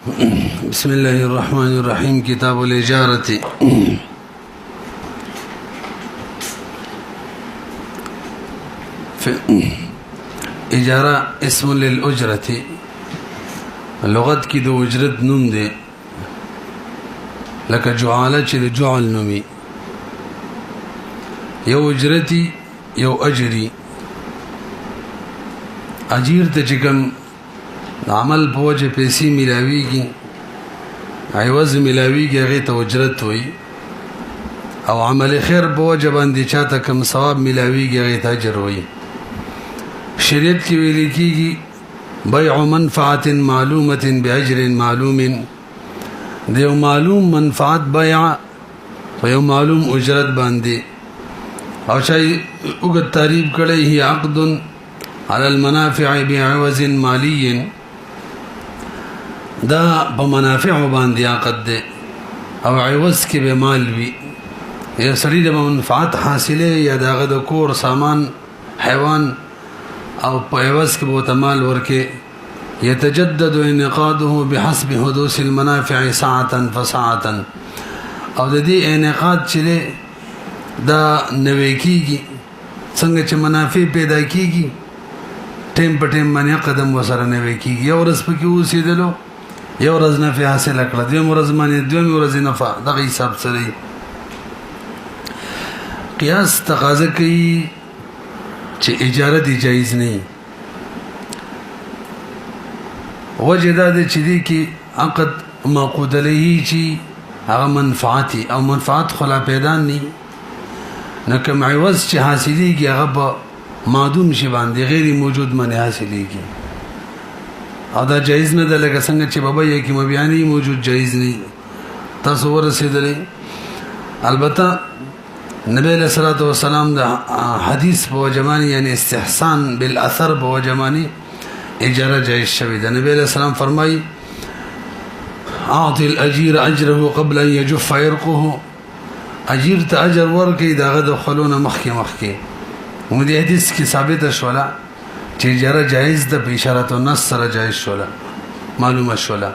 بسم الله الرحمن الرحيم. كتاب الإجارة. إجارة اسم للأجرة. اللغت کی دو اجرت نوم دی لکه جعاله چې د جعل نومي یو اجرتی یو اجری. اجیر ته چې کوم عمل په وجه پیسې ملاویږي عوض ملاویږي هغه ته اجرت وایي او عمل خیر په وجه باندې چاته کوم ثواب ملاویږي هغه ته اجر وایي. شریعت کې ویل کېږي بيع منفعة معلومة بأجر معلوم. دیو معلوم منفعت بيع ويو معلوم اجرت باندې او شای وګت تعریف کړي هي عقد على المنافع بعوض مالي. دا په منافع باندې عقد ده او عوض کې به مال وي. یا سړي د منفعت حاصله یا دغه د کور سامان حیوان او په عوض کې به مال ورکه. يتجدد انعقاده بحسب حدوث المنافع ساعة فساعة. او د دې انعقاد چې دا نوې کیږي څنګه چې منافع پیدا کیږي ټیم په ټیم باندې قدم وسره نوې کیږي. یو ورځ پکې اوسېدلو یو ورځ نفع حاصل کړه دویم ورځ باندې دویم ورځ نفع دغه حساب سره قیاس تقاضا کوي چې اجاره دی جایز نه. وجه دا د چې دی کې عقد معقود علیه چې هغه منفعتي او منفعت خلا پیدا نه نه کوم عوض چې حاصلېږي هغه په معدوم شي باندې غیر موجود باندې حاصلېږي او دا جایز نه ده. لکه څنګه چې بابا یې کې مبياني موجود جایز نه. تاسو ورسېدلې البته نبی علیہ الصلوۃ والسلام دا حدیث په وجمانی یعنی استحسان بالاثر په وجمانی اجاره جایز شوی ده. نبی علیہ السلام فرمای اعطي الاجير اجره قبل ان يجف عرقه. اجیر ته اجر ورکړي داغه د خلونه مخکې مو دې حدیث کې ثابت شولا چې اجاره جایز ده په اشاره النص سره جایز شولا معلومه شولا.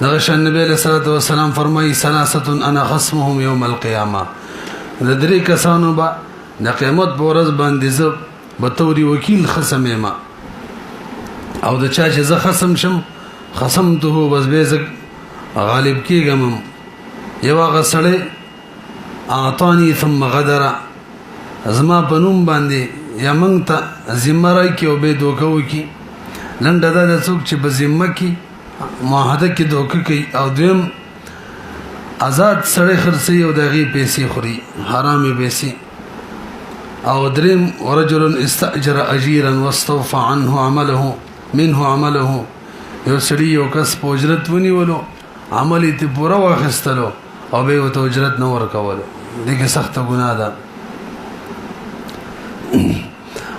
دغه شان نبی علیہ الصلوۃ والسلام فرمای ثلاثه انا خصمهم يوم القيامه. د درې کسانو با د قیامت په ورځ باندې زه به توري وکیل خصم یم او د چا چې زه خصم شم خصمته بس به زه غالب کېږم. یو هغه سړی اعطانی ثم غدر زما په نوم باندې یا موږ ته ذمه راکړي او به دوکه وکړي. لنډه دا د څوک چې په ذمه کې معاهده کې دوکه کوي او دویم آزاد سړی خرڅي او دغه پیسې خوري حرامي پیسې. او دریم ورجل استاجر اجيرا واستوفى عنه عمله یو سړی یو کس په اجرت ونیولو عمل یې پورا واخستلو او به وته اجرت نه ورکولو دغه سخت ګناه ده.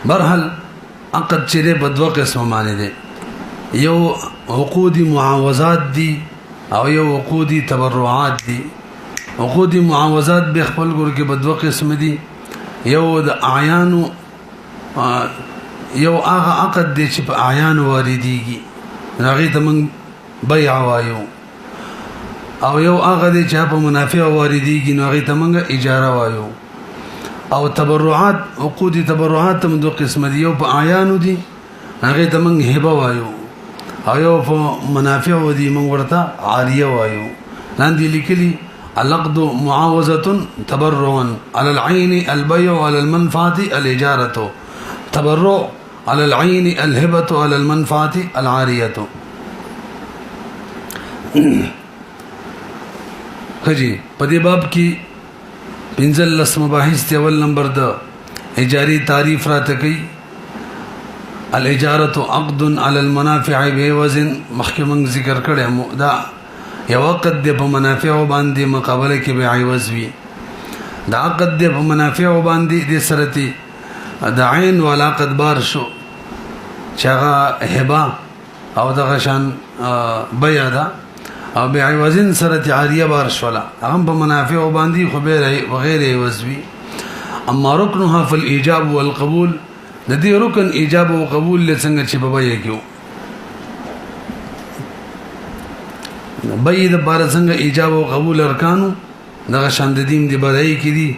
برحال عقد چې په دوه قسمه باندې دي. یو عقود معاوضات دي او یو عقودی تبرعات دي. عقودی معاوضات به خپل ګور کې په دوه قسم دي. یو د اعیانو یو هغه عقد دی چې په اعیان واردېږي هغه ته موږ بیع وایو او یو هغه دی چې په منافع واردېږي نو هغه ته موږ اجاره وایو. او تبرعات عقودی تبرعات هم دوه قسم دي. یو په اعیانو دي هغه ته موږ هبه وایو او یو په منافع ودي موږ ورته عاریه وایو. لاندې لیکلي العقد معاوضه تبرعا على العين البيع على المنفعه الاجاره تبرع على العين الهبه على المنفعه العاريه. خجی په دې باب کې پنځل لس مباحث ته اول نمبر د اجاری تعریف راته کوي. الاجاره عقد على المنافع بعوض محکمن ذکر کړه دا یو عقد د په منافع باندې مقابله کې به عوض وي. دا عقد د په منافع باندې د سرتي د عین ولا عقد بار شو چاغه هبه او د غشان بیا دا او به عوضن سرتي عاریه بار شولا هم په منافع باندې خو به غیر عوض وي. اما رکنها في الايجاب والقبول د دې رکن ایجاب او قبول له څنګه چې بابا یې کیو بای د بار څنګه ایجاب او قبول ارکانو دغه شان د دین دی بدای کی دي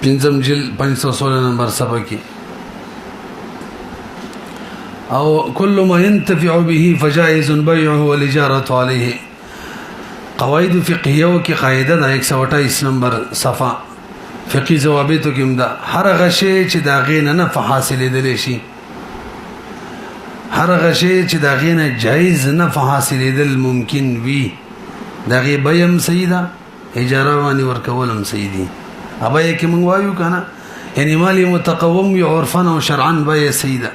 پنځم جل 516 نمبر صفحه کې او كل ما ينتفع به فجائز بيعه والاجاره عليه قواعد فقهيه کې قاعده د 128 نمبر صفحه فقهي ضوابط کې دا هر غشي چې دا غینه نه حاصلې دي شي هر غشي چې دا غینه جایز نه حاصلې دل ممکن وي دا غي بیم سیدا اجاره باندې ورکولم سیدی ابا یې کې مونږ وایو کنه یعنی مالی متقوم یو عرفا او شرعا به سیدا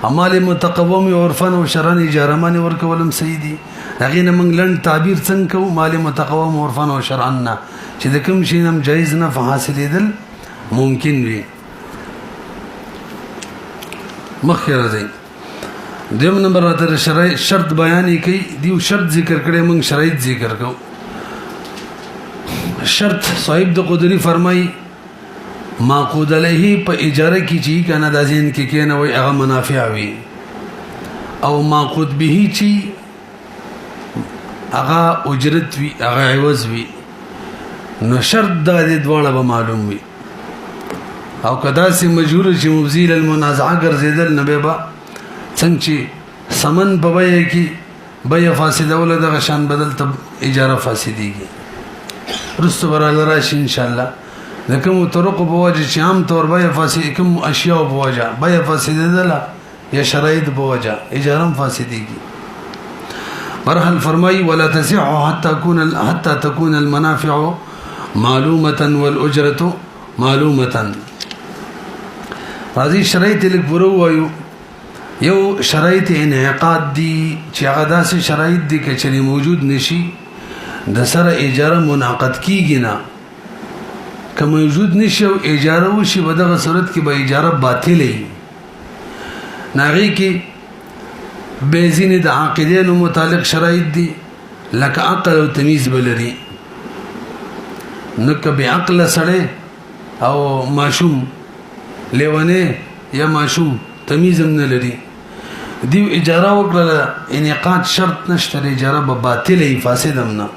امال متقوم یو عرفا او شرعا اجاره باندې ورکولم سیدی هغه نه مونږ لن تعبیر څنګه کو مال متقوم عرفا او شرعا نه چې د کوم شي نم جایز نه حاصلې دل ممکن وي مخکې راځي دیم نمبر راته شرط بیانې کوي دیو شرط ذکر کړي مونږ شرایط ذکر کوو شرط صاحب د قدری فرمای معقود علیه په اجاره کې چې کنه د ځین کې کنه وي هغه منافع وي او معقود به چې هغه اجرت وي هغه عوض وي نو شرط د دې دواړه به معلوم وي او کدا سي مجهور چې مبذیل المنازعه ګرځیدل نه به څنګه چې سمن په وای کې بیا فاسده ول د شان بدل ته اجاره فاسديږي رسو برال راشي ان شاء الله لکم طرق په وجه چې عام طور بیا فاسد کوم اشیاء په وجه بیا فاسده ده یا شرایط په وجه اجاره فاسديږي مرحل فرمای ولا تصح حتى تكون المنافع معلومه والاجره معلومه هذه شرایط لیک پرو وایو یو شرایط انعقاد دي چې هغه داسې شرایط دي چې موجود نشي د سره اجاره منعقد کیږي نه که موجود نشي او اجاره وشي په دغه صورت کې به اجاره باطله وي ناغي کې بيزين د عقیدې متعلق شرایط دي لکه عقل او تمیز بلري نو که به عقل سره او ماشوم لیونه یا ماشوم تمیز هم نه لري دیو اجاره وکړه انعقاد شرط نشته اجاره به باطله فاسد هم نه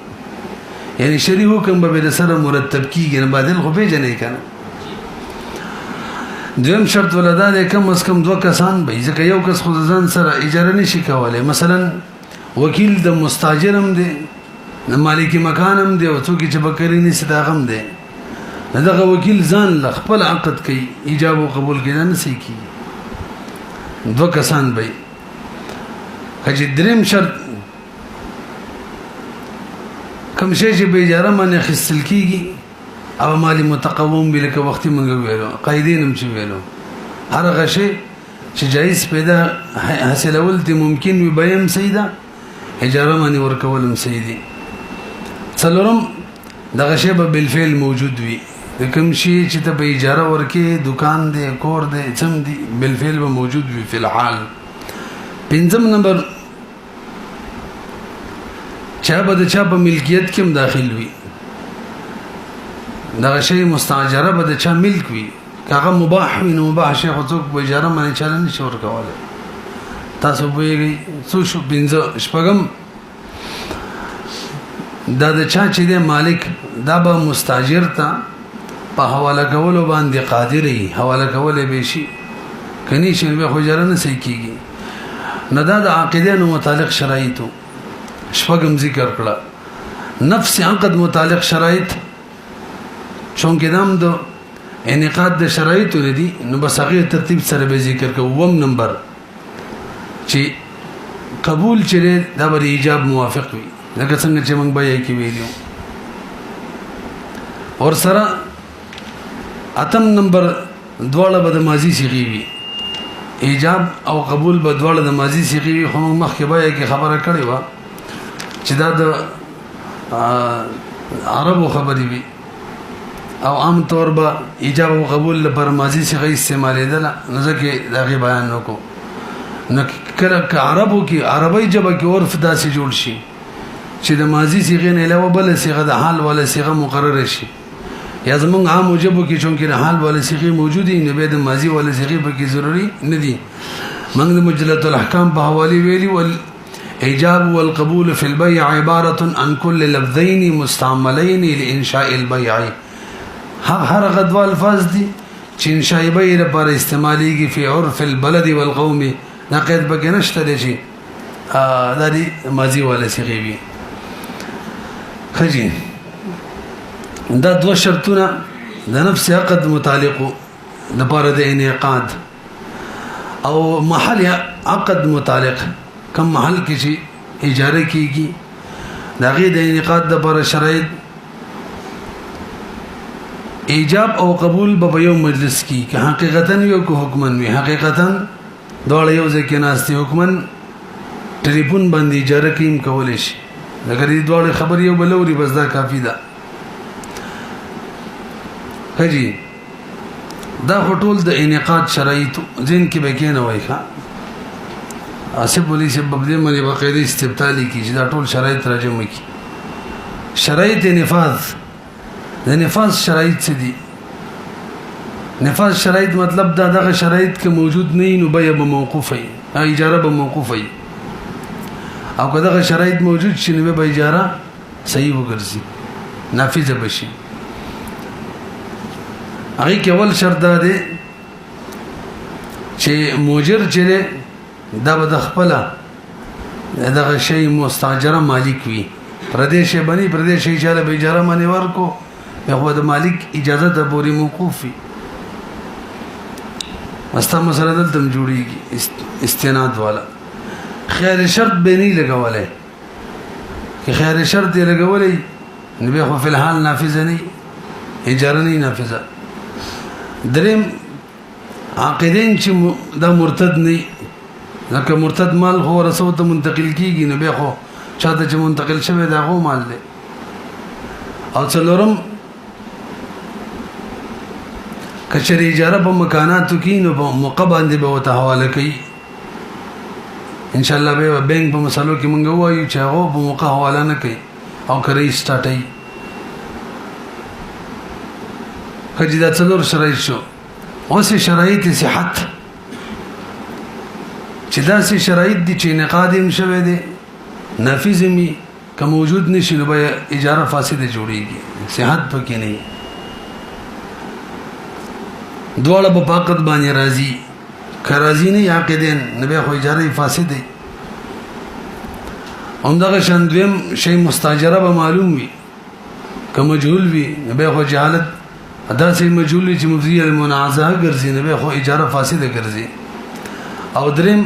یعنی شری حکم به سره مرتب کیږي نه بدل خو به جنې کنه دویم شرط ولدا د کم از کم دوه کسان به ځکه یو کس خو ځان سره اجاره نشي کولای مثلا وکیل د مستاجرم دی د مالک مکانم دی او څوک چې بکری نشي دا غم دی دغه وکیل ځان ل خپل عقد کوي ایجاب او قبول کړي نه سي کی دوه کسان به کجې دریم شرط کوم شی چې به اجاره باندې خصل کیږي او مالی متقوم به لکه وختي مونږ ویلو قاعدین هم چې ویلو هر هغه شی چې جایز پیدا حاصلول دي ممکن وي بیم سیدا اجاره باندې ورکول هم سیدي څلورم دغه شی به بالفعل موجود وي کوم شی چې ته به اجاره ورکې دکان دی کور دی څم دی بالفعل به موجود وي فی الحال پنځم نمبر چا به د چا په ملکیت کې هم داخل وي دا شی مستاجره به د چا ملک وي هغه مباح وي نو مباح شی خو څوک په اجاره باندې چلن نشي ورکولی تاسو پوهیږئ څو شو پنځه شپږم دا د چا چې دی مالک دا به مستاجر ته په حواله کولو باندې قادر وي حواله کولی به شي کني شي به خو اجاره نه صحیح کېږي نو دا د عقیدې متعلق شرایطو شپږم ذکر کړه نفس عقد متعلق شرایط چونکه نام دو انعقاد د شرایط لري نو بس هغه ترتیب سره به ذکر کوم نمبر چې قبول چره دا به ایجاب موافق وي لکه څنګه چې موږ بیان کې ویلو اور سره اتم نمبر دواړه به د ماضی صيغه وي ایجاب او قبول به دواړه د ماضی صيغه وي خو مخکې بیان کې خبره کړې و چې دا د عربو خبرې وي او عام طور به ایجاب او قبول لپاره ماضی صيغه استعمالېدل نو ځکه دا غي بیان وکړو نو کله ک عربو کې عربی جبه کې عرف داسې جوړ شي چې د ماضی صيغه نه علاوه بل صيغه د حال ولا صيغه مقرره شي یا زمونږ عام جبه کې چونکه د حال ولا صيغه موجودي نه به د ماضی ولا صيغه په کې ضروري نه دي موږ د مجلۃ الاحکام په حواله ویلي ول ایجاب والقبول فی البیع عبارة عن كل لفظین مستعملین لانشاء البیع. هر غدوه الفاظ دي چې انشاء بیع لپاره استعمالیږي فی عرف البلد والقوم. دا قید پکې نشته دی چې دا دی ماضي والا صيغه وي. خجی دا دو شرطونه د نفس عقد متعلق لپاره د انعقاد او محل عقد متعلق کم محل کې چې اجاره کیږي دا غي د انعقاد لپاره شرایط ایجاب او قبول په یو مجلس کې که حقیقتا یو کو حکمن وي حقیقتا دوړ یو ځکه ناشتي حکمن ټلیفون باندې اجاره کیم کول شي اگر دې دوړ خبر یو بلوري بس دا کافی ده. هجی دا ټول د انعقاد شرایط ځین کې به کې نه وای ښا اسب ولي سبب دې مې باقاعده استبطالي کی چې دا ټول شرایط راجم کی. شرایط نفاذ د نفاذ شرایط څه دي؟ نفاذ شرایط مطلب دا دغه شرایط کې موجود نه نو به موقوف وي اجاره به موقوف وي او که دغه شرایط موجود شي نو به اجاره صحیح وګرځي نافذ بشي. هغه کې اول شرط دا دی چې موجر چې دا به د خپل دغه شی مستاجره مالک وي پردیش باندې پردیش اجاره به اجاره باندې ورکو یو د مالک اجازه د پوری موقوف وي. مستا مسله دلته جوړیږي استناد والا خیر شرط به نه لګولای که خیر شرط یې لګولای نو به خو په الحال نافذ نه اجاره نه نافذه. دریم عاقدین چې دا مرتد نه ځکه مرتد مال خو رسو ته منتقل کیږي نو به خو چاته چې منتقل شوی دا غو مال دی. او څلورم کچری اجاره په مکاناتو کې نو په موقع باندې به وته حواله کوي ان شاء الله به بانک په مسلو کې مونږ وایو چې هغه په موقع حواله نه کوي او کوي سٹارټي. خجی دا څلور شرایط شو. اوس شرایط صحت چې دا سي شرایط دي چې انعقاد شوه دي نافذ می که موجود نشي نو به اجاره فاسده جوړيږي صحت پکې نه. دواړه په فقط باندې راضي کراضي نه عاقدين نه به خو اجاره فاسده. همدغه شندویم شی مستاجره به معلوم وي که مجهول وي نه به خو جهالت ادا سي مجهول چې مفضي المنازعه ګرځي نه به خو اجاره فاسده ګرځي. او دریم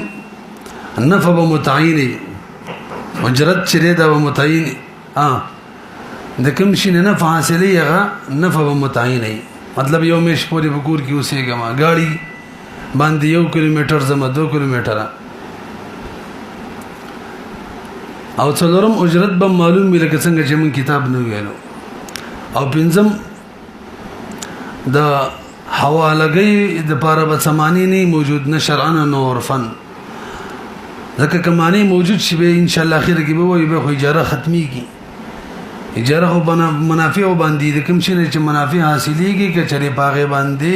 نفع بمتعین اجرت چره دا بمتعین د کوم شي نه نفع حاصلې هغه نفع بمتعین مطلب یو مش پوری بکور کی اوسېګما گاڑی باندې 1 کیلومتر زما 2 کیلومتر او څلورم اجرت به معلوم وي لکه څنګه چې من کتاب نه ویلو. او پنځم د حوالګي د پاره به سمانی نه موجود نه شرعن نه عرفن ځکه کمانی موجود شي به ان شاء الله اخر کې به وي به خو اجاره ختمي کی اجاره خو منافع باندې د کوم شي چې منافع حاصلېږي که چره پاغه باندې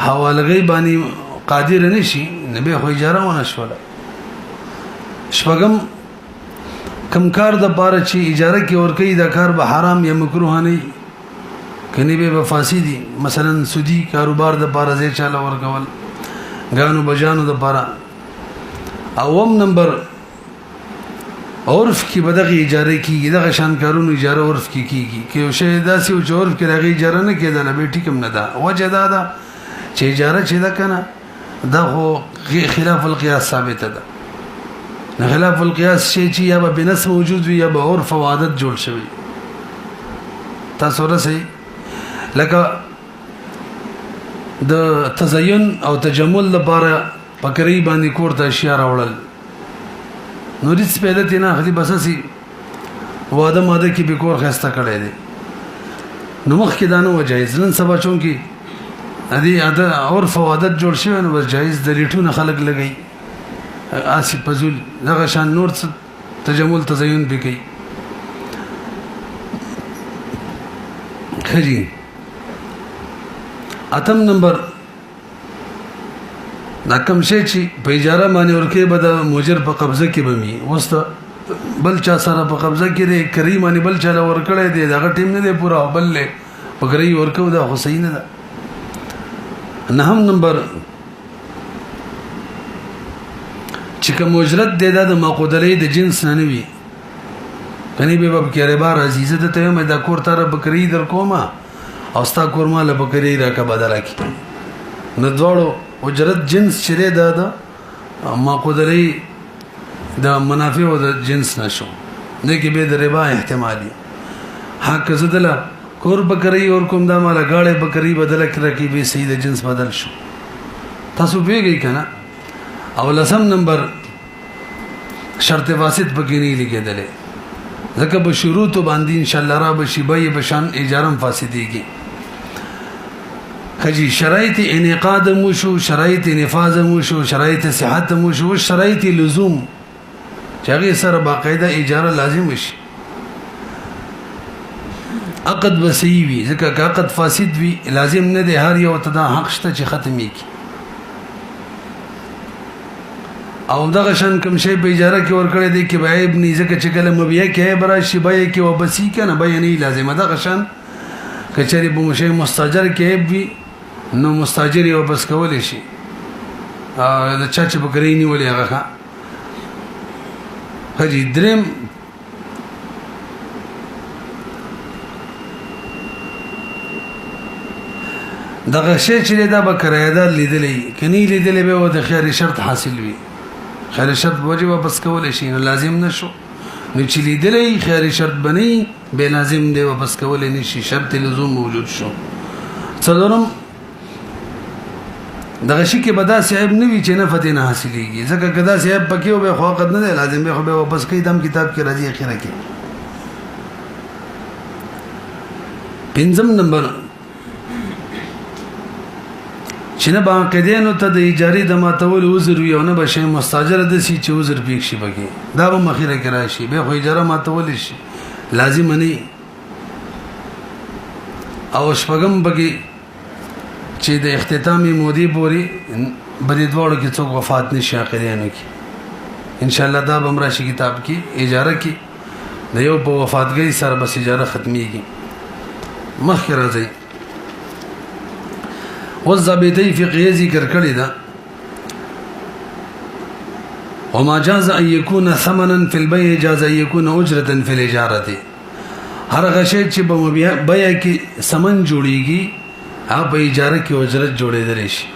حوالګي باندې قادر نشي نه به خو اجاره ونه شوله. شپږم کم کار د پاره چې اجاره کې ور کوي دا کار به حرام یا مکروه نه کني به فاسدي مثلا سودی کاروبار د پاره ځای چاله ورکول غانو بجانو د پاره. اوم نمبر عرف کی بدغه اجاره کیږي دغه شان کارونو اجاره عرف کی کیږي که یو شی داسې او عرف کې راغی اجاره نه کېدل به ټیکم نه ده وجه دا چې اجاره چې ده کنه دا خو خلاف القياس ثابت ده. خلاف القياس شی چې یا به بنص موجود وي یا به عرف او عادت جوړ شوی تاسو راسي لکه د تزین او تجمل لپاره پکری باندې کوړه اشیاء راوړل نو دې پیدا تینا خدي بساسي واده ماده کې به کور خسته کړي دي نو مخ کې دانو جایز نن سبا چون کې ادي عادت اور فوادت جوړ شوی نو بس جایز د ریټونه خلق لګي اسی پزول دغه شان نور تجمل تزین به کوي. خجی اتم نمبر دا کوم شی چې په اجاره باندې ورکه به د موجر په قبضه کې بمي وسته بل چا سره په قبضه کې لري کریم باندې بل چا ورکړی دی دا ټیم نه دی پورا بل له پګری ورکو دا حسین ده نهم نمبر چې کوم اجرت دی دا د مقودلې د جنس نه وي کني به په کې ربار عزیزه ته مې دا کور تر بکری در کومه او ستا کورما له بکری راکا بدل کی نو دوړو اجرت جنس چره دا مقودلې د منافع او د جنس نشو دغه به د ربا احتمالي حق زدله کور بکری اور کوم دا مال غاړه بکری بدل کړه کی به صحیح د جنس بدل شو تاسو پیږی کنه او لسم نمبر شرط فاسد پکې نه لیکدلې ځکه به شروط باندې ان شاء الله را به شیبای بشان اجارم فاسدېږي کجی شرایط انعقاد مو شو شرایط نفاذ مو شو شرایط صحت مو شو شرایط لزوم چاغي سره باقاعده اجاره لازم وشي عقد وسیع وي ځکه عقد فاسد وي لازم نه دی هر یو ته حق شته چې ختمي کی او دغه شان کوم شی په اجاره کې ورکړی دی کې به ابن ځکه چې کله مبیه کې برا شی به کې وبسی کنه به نه لازم دغه شان کچری به مشه مستاجر کې وي نو مستاجر یو بس کول شي دا چا چې بکری نیولې هغه هجی درم دغه شی چې دا به کرایدار لیدلې کني لیدلې به و د خیر شرط حاصل وي خیر شرط واجب واپس کول شي نو لازم نشو نو چې لیدلې خیر شرط بني به لازم دی واپس کول نشي شرط لزوم موجود شو څلورم دغه شی کې بدا صاحب نوی چې نه فتنه حاصلېږي ځکه کدا صاحب پکې او به خو قد نه لازم به خو به واپس کوي دم کتاب کې راځي اخیره کې پنځم نمبر چې نه باقاعدانو ته د اجارې د ماتول عذر وي او نه به شی مستاجر د سي چې عذر پیښ شي بګي دا به مخیره کې راشي به خو اجاره ماتول شي لازم نه او شپږم بګي چې د اختتامي مودې پورې بری دوړو کې څوک وفات نشي اخريانو کې ان شاء الله دا بمرا شي کتاب کې اجاره کې د یو په وفاتګۍ سره بس اجاره ختميږي مخکې راځي والضابطي فقهي ذکر کړی دا وما جاز ان يكون ثمنا في البيع جاز ان يكون اجره في الاجاره هر غشي چې په بيع کې ثمن جوړيږي هغه په اجاره کې اجرت جوړېدل شي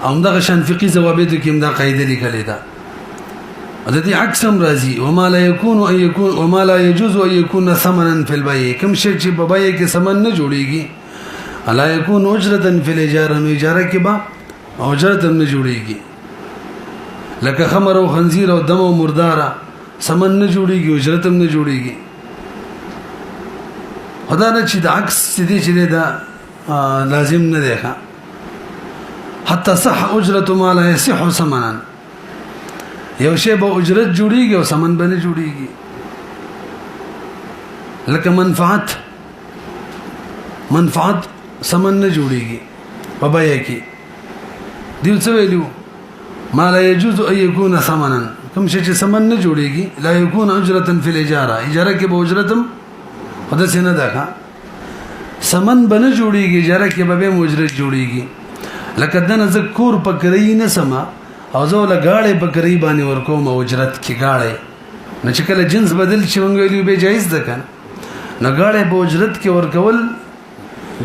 همدغه شان فقهي ضوابط کې همدا قاعده لیکلې ده د دې عکس هم راځي وما لا يكون ان يكون وما لا يجوز ان يكون ثمنا في البيع کوم شی چې په بيع کې ثمن نه جوړيږي الا يكون اجره في الاجاره نو اجاره کې با اجرت هم نه جوړيږي لکه خمر او خنزیر او دم او مرداره ثمن نه جوړيږي اجرت هم نه جوړيږي خدا نه چې د عکس دې چې دا لازم نه دی حتی صح اجرت ما لا يصح ثمنا یو شی به اجرت جوړیږي او ثمن به نه جوړیږي لکه منفعت ثمن نه جوړیږي په بیا کې دیو څه ویلو ما لا يجوز ان يكون ثمنا کوم شی چې ثمن نه جوړیږي لا يكون اجره في الاجاره اجاره کې به اجرتم خدا څنګه ده ثمن به نه جوړیږي اجاره کې به اجرت جوړیږي لکه دنه ذکر پکړی نه سما او زه له غاړې بکری باندې ورکوم اجرت کې غاړې نو چې کله جنس بدل شي موږ ویلو به جایز ده کنه نو غاړې په اجرت کې ورکول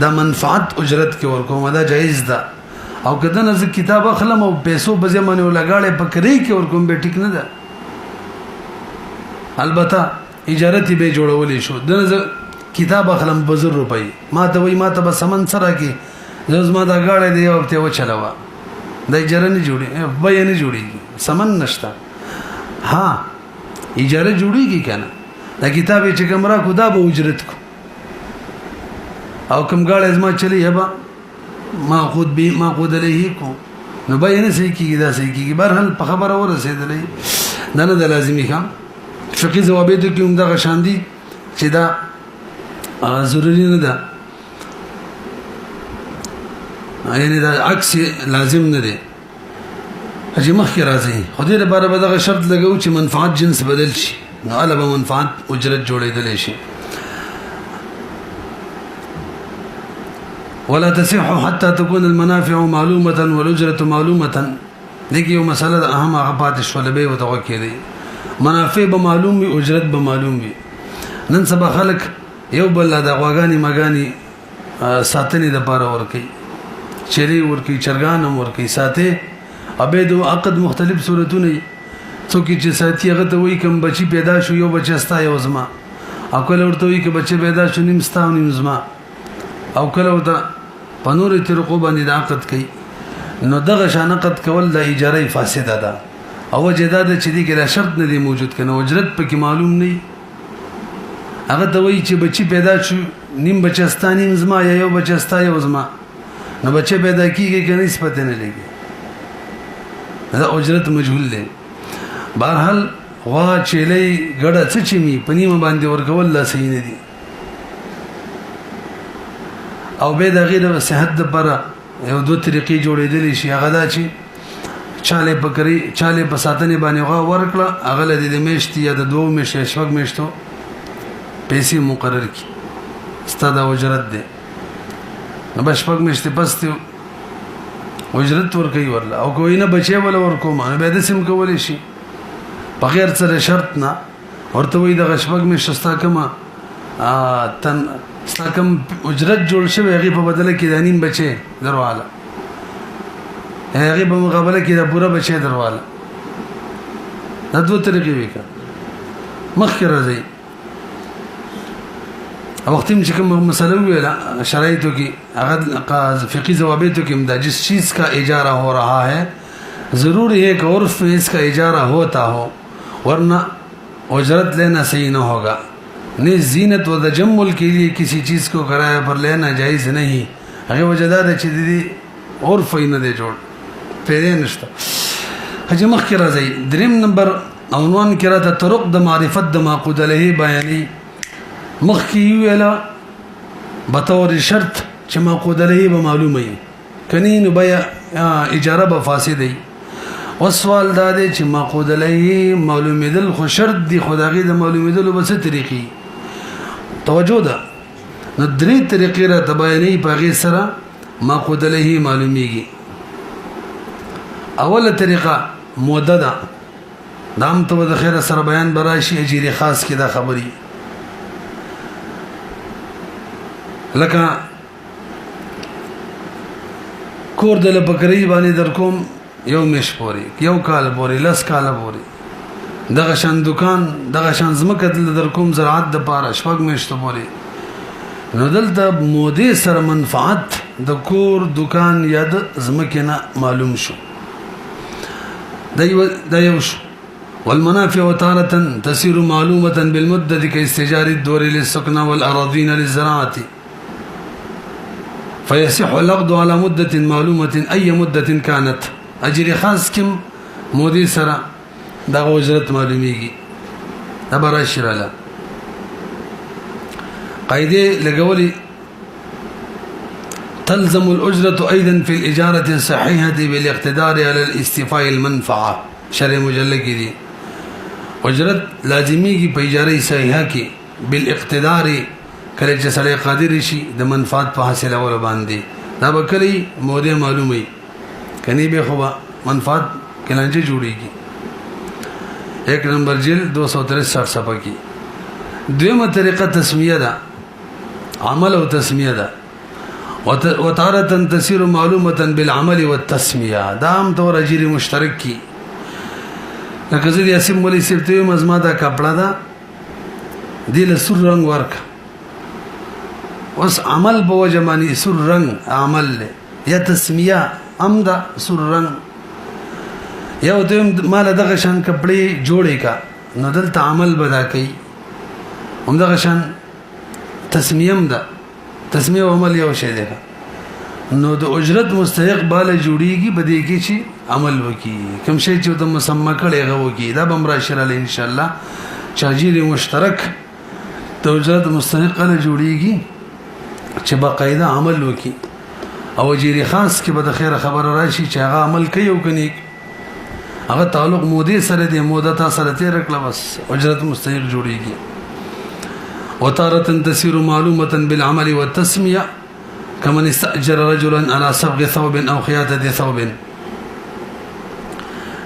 د منفعت اجرت کې ورکوم دا جایز ده او کله نه ز کتاب اخلم او پیسو بځه باندې ول غاړې بکری کې ورکوم به ټیک نه ده البته اجارت به جوړولې شو دنه کتاب اخلم بزر روپۍ ما ته وای ما ته به سمن سره کې زما دا غاړې دی او ته و چلاوه د اجاره نه جوړي بیا نه جوړيږي سمن نشتا ها اجاره جوړيږي کنه دا کتاب چې کوم را کو دا به اجرت کو او کوم غاړه ازما چلی هبا ما خود به ما خود له کو نو بیا نه صحیح کیږي دا صحیح کیږي برحال په خبره ورسېدلې نه نه د لازمي خام فقهي ضوابط کې هم دا شان دي چې دا ضروري نه ده یعنی دا عکس لازم نه دی چې مخکې راځي خو دې لپاره به دغه شرط لګو چې منفعت جنس بدل شي نو هله به منفعت اجرت جوړېدلی شي ولا تصح حتى تكون المنافع معلومة والأجرة معلومة دغه یو مسله اهم هغه پاتې شول به وته کېږي منافع به معلوم وي اجرت به معلوم وي نن سبا خلک یو بل د غواګانی مګانی ساتنې د پاره ورکی چری ورکی چرګان ورکی ساتي ابه دو عقد مختلف صورتونه څوک چې ساتي هغه ته وای کوم بچي پیدا شو یو بچی استا یو زما او کله ورته وای چې بچي پیدا شو نیم ستا نیم زما او کله ورته پنور طریقو باندې د عقد کوي نو دغه شان عقد کول د اجاره فاسده ده او جداد چې دي کې شرط نه دی موجود کنه اجرت پکې معلوم نه هغه ته وای چې بچي پیدا شو نیم بچستانی زما یا یو بچستا یو زما نو بچي پیدا کیږي کنه نسبت نه لګي دا اجرت مجهول دی بهرحال وا چيلې ګډه څه چې می پنیمه باندې ورکول لا صحیح نه دي او به د غیر صحت د پر یو دوه طریقې جوړېدلې شي هغه دا چې چاله بکری چاله په ساتنې باندې غوا ورکړه هغه له دې میشتي یا د دوه میشتي شپږ میشتو پیسې مقرر کی ستاده اجرت ده نو بشپږ میشتي پسته اجرت ورکوي ورله او کوی نه بچي ولا ورکوم نو به د سم کولې شي بغیر سره شرط نه ورته وي د غشپږ میشتستا کما تن ستاکم اجرت جوړ شوی هغه په بدله کې د نیم بچي درواله هغه په مقابله کې د پورا بچي درواله دا دوه طریقې وکړه مخکې راځي وقت में कोई मसला हुआ शराइतों की अगर फ़िक़ी ज़वाबितों की जिस चीज़ का इजारा हो रहा है ज़रूरी है कि उर्फ़ में इसका इजारा होता हो वरना उजरत लेना सही न होगा नहीं जीनत व तजम्मुल के लिए किसी चीज़ को किराए पर लेना जायज़ नहीं अगर वजदाद चीज़ी उर्फ़ ही न दे जोड़ पेरे नश्ता हजी मख किरा जाई द्रीम नंबर عنوان किरा था तुरुक़ द मारिफत द माक़ूद अलैहि बयानी مخکی ویلا بطور شرط چې معقود علیه به معلومه وي کني نو بیا اجاره به فاسده وي وسوال دا دی چې معقود علیه معلومیدل خو شرط دی خدای د معلومیدل په څه طریقې توجه ده نو درې طریقې را تباینې په غي سره معقود علیه معلومیږي اوله طریقه موده ده دام ته د خیر سره بیان براشي اجری خاص کې دا خبري لکه کور د لپکری باندې در کوم یو مش پوري یو کال پوري لس کال پوري دغه شان دکان دغه شان زمکه در کوم زراعت د پاره شپږ مشت پوري نو دلته مودې سره منفعت د کور دکان یا د زمکه نه معلوم شو دا یو شو والمنافع تارة تسير معلومة بالمدة كاستجار الدور للسكن والأراضين للزراعة فيصح العقد على مدة معلومة أي مدة كانت أجري خاص كم مودي سرا دا اجرت معلوميږي دا براشر له قاعده لګولي تلزم الأجرة أيضا في الإجارة الصحيحة بالاقتدار على الاستيفاء المنفعة شرع مجلد دي اجرت لازميږي په اجاره صحیحه کې بالاقتدار کله چې سړی قادر شي د منفعت په حاصلولو باندې دا به کلی موده معلومه کني به خو منفعت کلانجه جوړيږي 1 نمبر جلد 263 صفحه کې دویمه طریقه تسمیه ده عمل او تسمیه ده وتارة تسير معلومة بالعمل والتسمية دا هم طور اجر مشترک کی لکه زه یاسم ولې سپته مزما دا کپڑا دا دی له سور رنگ ورک اوس عمل په وجمانی سور رنگ عمل له یا تسمیه امدا سور رنگ یو دیم مال دغه شان کپڑے جوړې کا نو دلته عمل بدا کوي هم دغه شان تسمیه ده تسمیه او عمل یو شی دی نو د اجرت مستحق بالا جوړیږي بده کې چې عمل وکي کوم شی چې د مسمى کړي غو وکي دا بمرا شرل ان شاء الله چاجیر مشترک د اجرت مستحق له جوړیږي چې باقاعده عمل وکي او اجیر خاص کې به د خیر خبر راشي چې هغه عمل کوي او کني هغه تعلق مودې سره دی موده تا سره تیر کړه بس اجرت مستحق جوړيږي وتارة تسير معلومة بالعمل والتسمية كمن استأجر رجلا على صبغ ثوب أو خياطة ثوب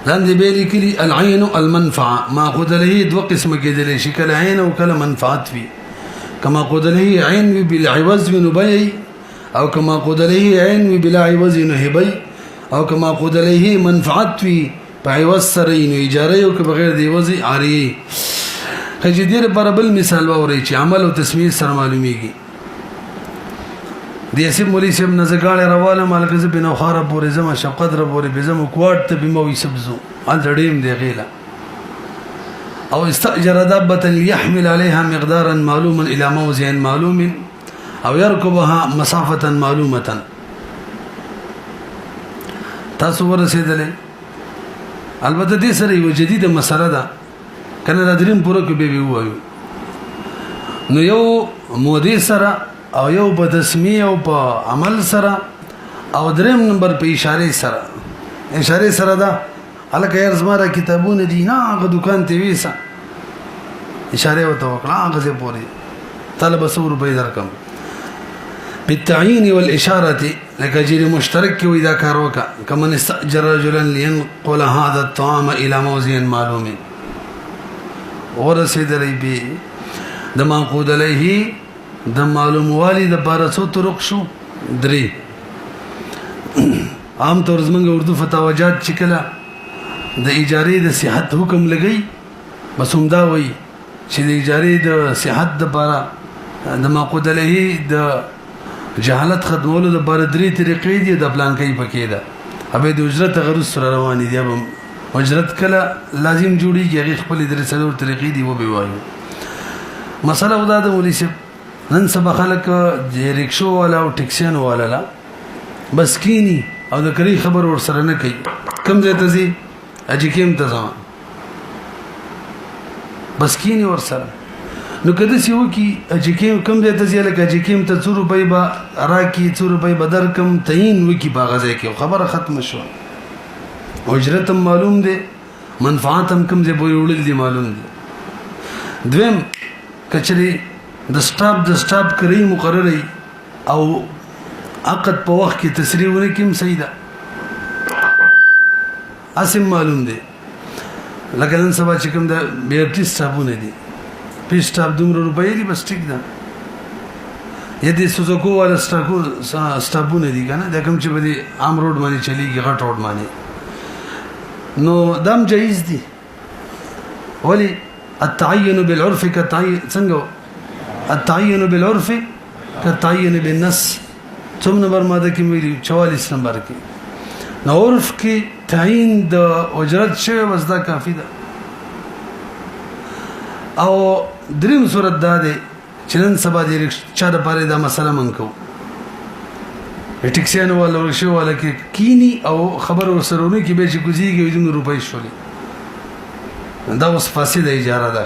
لاندې بیلی کلی العين المنفعه ماخذ له دو قسم کېدل شي کله عين او کله منفعت وي كما قد له عين بالعوض نبي او كما قد له عين بلا عوض نهبي او كما قد له منفعت وي بعوض سره اجاره او بغیر دی عوض عاري خجدير برابل مثال ووري چې عمل او تسميه سره معلوميږي دي اسم مولي سم نزګاله رواله مالک ز بنو خار پورې زما شفقت ر پورې بزم کوټ ته بمو سبزو ان ډېم دی غیلا او استاجر دابه ليحمل عليها مقدارا معلوما الى موضع معلوم او يركبها مسافه معلومه تاسو ورسېدلې البته دې سره یو جديده مسله ده کنه د دریم پوره کې به وایو نو یو مودي سره او یو په تسمیه او په عمل سره او دریم نمبر په اشاره سره دا الکه یې زماره کتابونه دي نه هغه دکان ته ویسا اشاره وته وکړه هغه څه پوری طلب 100 روپے درکم بالتعيين والاشاره لكجير مشترك کې ودا کار وکا کمن استاجر رجلا لينقل هذا الطعام الى موضع معلوم ورسېدلې به د منقود عليه د معلوم والی د 1200 طرق شو درې عام طور زمنګ اردو فتاوجات چې کله د اجارې د صحت حکم لګي بس همدا وای چې د اجارې د صحت د لپاره د منقود عليه د جهالت ختمولو د لپاره درې طریقې دي د پلان کوي پکې ده ابه د اجرت غرض سره روان دي به اجرت کله لازم جوړیږي هغه خپل درې څلور طریقې دي و به وایو مسله ودا د مولوی صاحب نن سبا خلک د ریکشو والا او ټیکسیانو والا لا بس کینی او د کری خبر ور سره نه کوي کم ځای ته زی اجي کېم ته ځم بس کینی ور سره نو کده سی وکی اجي کېم کم ځای ته زی لکه اجي کېم ته 2 روپۍ با راکی 2 روپۍ بدر کم تعین وکی باغځه کې خبره ختم شو اجرت معلوم دي منفعت هم کم ځای به وړل دي معلوم دي دویم کچري د سټاپ کری مقرري او عقد په وخت کې تسریح ونکم صحیح ده اسم معلوم دي لکه نن سبا چې کوم د بیرټی سټاپونه دي پی سټاپ دومره روپۍ دي بس ټیک ده یدي سوزوکو والا سټاپونه دي کنه دا کوم چې په عام روډ باندې چلیږي غټ روډ باندې نو دام جایز دي ولی التعين بالعرف كالتعين څنګه التعين بالعرف كالتعين بالنص ثم نمبر ماده کې ویلي 44 نمبر کې نو عرف کې تعین د اجرت شوی بس دا کافی ده او دریم صورت دا ده چې نن سبا د چا د پاره دا مسله منکو ټیکسیانو ولا ورشو ولا کې کینی او خبر ورسرونه کې به چې کوزيږي د روپۍ شولې دا اوس فاسده اجاره ده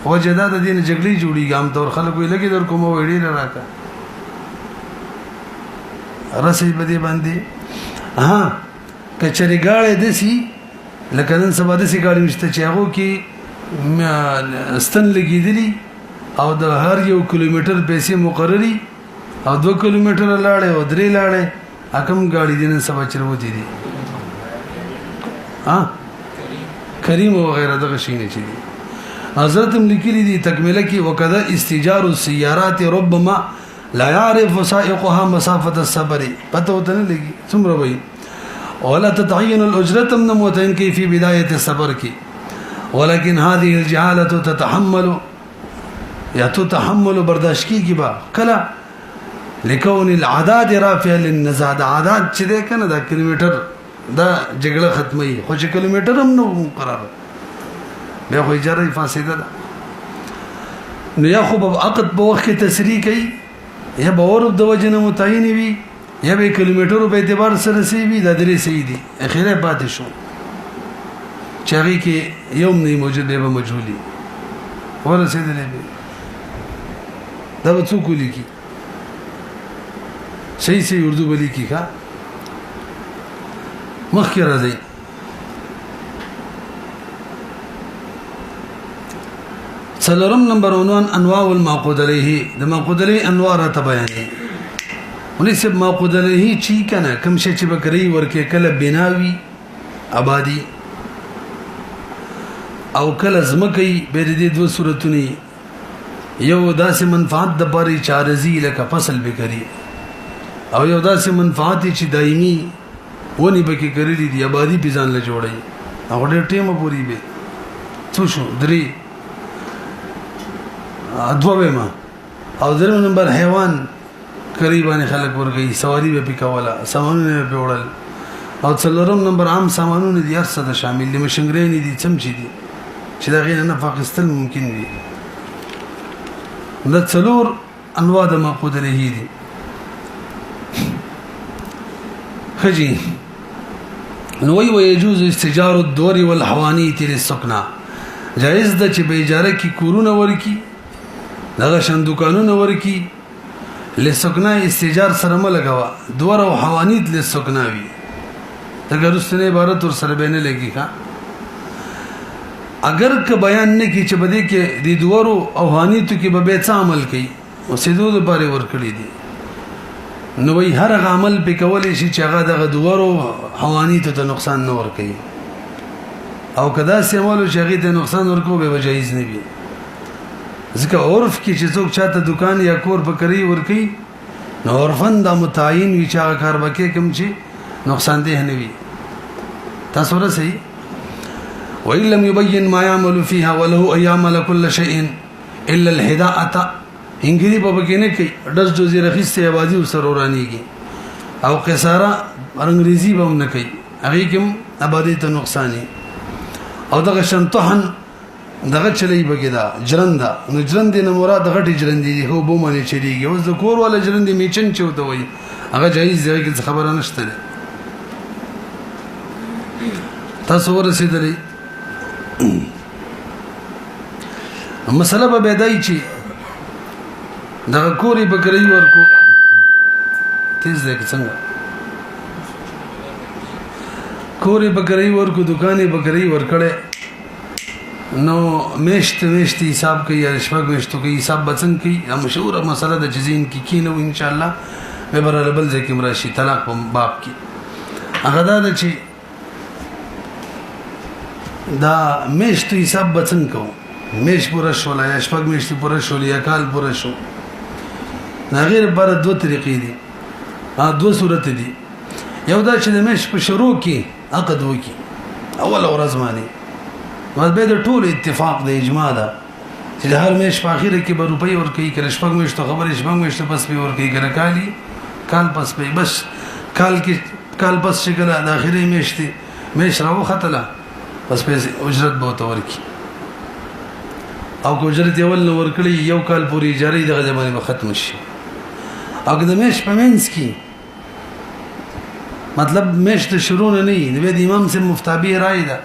وجدا د دین جګړې جوړیږي عام طور خلک وی لګي در کوم وړي نه راکا رسې بده باندې ها کچري گاړې دسی لکه نن سبا دسی گاړې مشته چې هغه کې ستن لګیدلی او د هر یو کیلومتر پیسې مقرري او 2 کیلومتر لاړې او 3 لاړې اکم گاړي دین سبا چروتی دي ها کریم او غیره دغه شي نه چي حضرت لیکلي دي تکمله کې وکذا استجار السيارات ربما لا يعرف سائقها مسافه السفر پته وته نه لګي څومره وي ولا تتعين الاجره من موتين كي في بدايه السفر کې ولكن هذه الجهاله تتحمل برداشت کی با کلا لكون العداد رافع للنزاد عداد چې ده کنه دا کیلومتر دا جګړه ختمي خو چې کیلومتر هم نو قرار بیا خو اجاره فاسده ده نو یا خو په عقد په وخت کې تسریح کوي یا به ورب د وجنه متعین وي یا به کیلومتر په اعتبار سره سی وي د درې سي دي اخیره پاتې شو چاغي کې یوم نه موجود به مجهولي ورسېدلې دا څوک لیکي صحیح صحیح اردو بلی کی کا مخکې راځي څلورم نمبر عنوان انواع المعقود علیه د معقود علیه انواع را ته بیانې ولې سب معقود علیه چی کنه کوم شي چې بکری ورکه کله بناوي آبادی او کله زمکې به دې دوه صورتونی یو داسې منفعت د پاره چارزي لکه فصل بکری او یو داسې منفعت چې دایمي ونی بکی کړی دی آبادی پیزان له جوړي او ډېر ټیمه پوری به څو شو درې ادوبه ما او دریم نمبر حیوان قریبانه خلک ورګي سواری به پکواله سامانونه به وړل او څلورم نمبر عام سامانونه دي هر څه د شامل دي مشنګرې نه دي چمچي دي چې دا غیر نه پاکستان ممکن دي دا څلور انواع د معقود علیه دي خجی نو وی يجوز استجار الدور والحوانيت للسكنى جائز ده چې به اجاره کی کورونه ورکی دغه شان دکانونه ورکی لسکنا استجار سره ملګوا دور او حوانیت لسکنا وی دغه رسنه عبارت ور سره بینه لګی ښا اگر که بیان نه کی چې بده کې د دورو او حوانیت کې به څه عمل کوي او سیدو د باره ور کړی دي نو وی هر عمل په کولې شي چې هغه دغه دورو حوانیت ته نقصان نه ور کوي او کدا سیمولو چې هغه ته نقصان ورکو به جایز نه وي ځکه عرف کې چې څوک چاته دکان یا کور بکری ورکی نو عرفن دا متعین وی چې هغه کار وکړي کوم چې نقصان ده نه وي تاسو را صحیح وإن لم يبين ما يعمل فيها وله أن يعمل كل شيء إلا الهداءة انګری په بګینه کې دز جوزي رخصته आवाज وسرورانيږي او قصاره انګریزي به نه کوي هغه کوم آبادی ته نقصان او دغه شنطحن دغه چلی بګیدا جرندا نو جرند نه مراد غټي جرند دي هو بو باندې چلیږي اوس د کور ولا جرند میچن چوته وي هغه جایز دی چې خبره نشته تاسو ورسېدلې مسله به بدای چی دغه کوري بکری ورکو تیز ده څنګه کوري بکری ورکو دکانې بکری ورکړې نو میشت حساب کوي یا شپږ میشتو کوي حساب بچن کوي مشهور مسله د جزین کې کینو ان شاء الله به برابر ځکه مرشي طلاق په باب کې هغه دا چې دا میشت حساب بچن کو میش پورا شول یا شپږ میشت پورا شول یا کال پورا شو غیر بر دوه طریقې دي دوه صورت دي یو دا چې د میش په شروع کې عقد وکي اول ورځ باندې به د ټول اتفاق د اجماع ده چې هر میش په اخر کې به روپۍ ورکړي کړي شپږ میشتو خبرې شپږ میشتو پس به ورکړي کړي کال پس به بس کال پس شکل د اخري میش راو ختله پس به اجرت به ورکړي او کو اجرت اول نو ورکړي یو کال پورې اجاره دغه زمانه به ختم شي او د میش په منځ کې مطلب میش د شروع نه نه د امام سے مفتابی رائے ده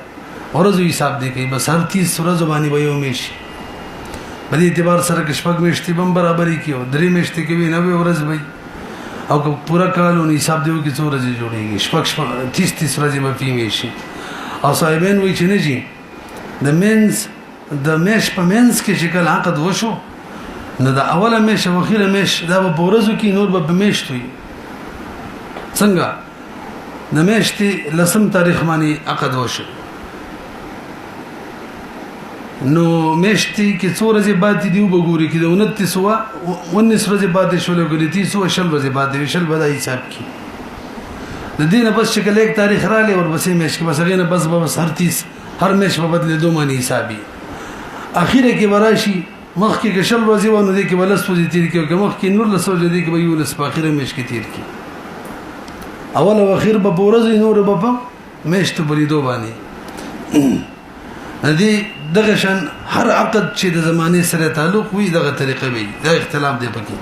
ورځو حساب دی کوي بس هر 30 ورځو باندې به یو میش په دې اعتبار سره کې شپږ میشتې بم برابرۍ کیو درې میشتې کې 90 ورځ وي او پورا کال نو حساب دیو کې 4 ورځې جوړيږي شپږ 30 ورځې به پیمې شي او صاحبین وایي چې نه جی د میش په منځ کې چې کله عقد وشو نو د اوله میش او اخیره میش دا په ورځو کې نور به میشت وي څنګه د میشتې لسم تاریخ باندې عقد وشو نو میشتې کې 4 ورځې بعد دی وګوري کې د 29 ورځې بعد شول غوړي 30 شل ورځې بعد شل بدای حساب کې د دینه بس چې کله 1 تاریخ را لې ور بسې میش کې بس غینه بس هر 30 هر میش په بدله دوه معنی حسابي اخیره کې وراشي مخ کې شل ورځې ونه دي کې ولس پوزي تیر کې مخ کې نور لسو دي کې ویول اس په اخیره میش کې تیر کې اول او اخیر به ورځې نور به میشت بلی دوه باندې ندی دغه شان هر عقد چې د زمانه سره تعلق وي دغه طریقه وي دا اختلاف دی پکې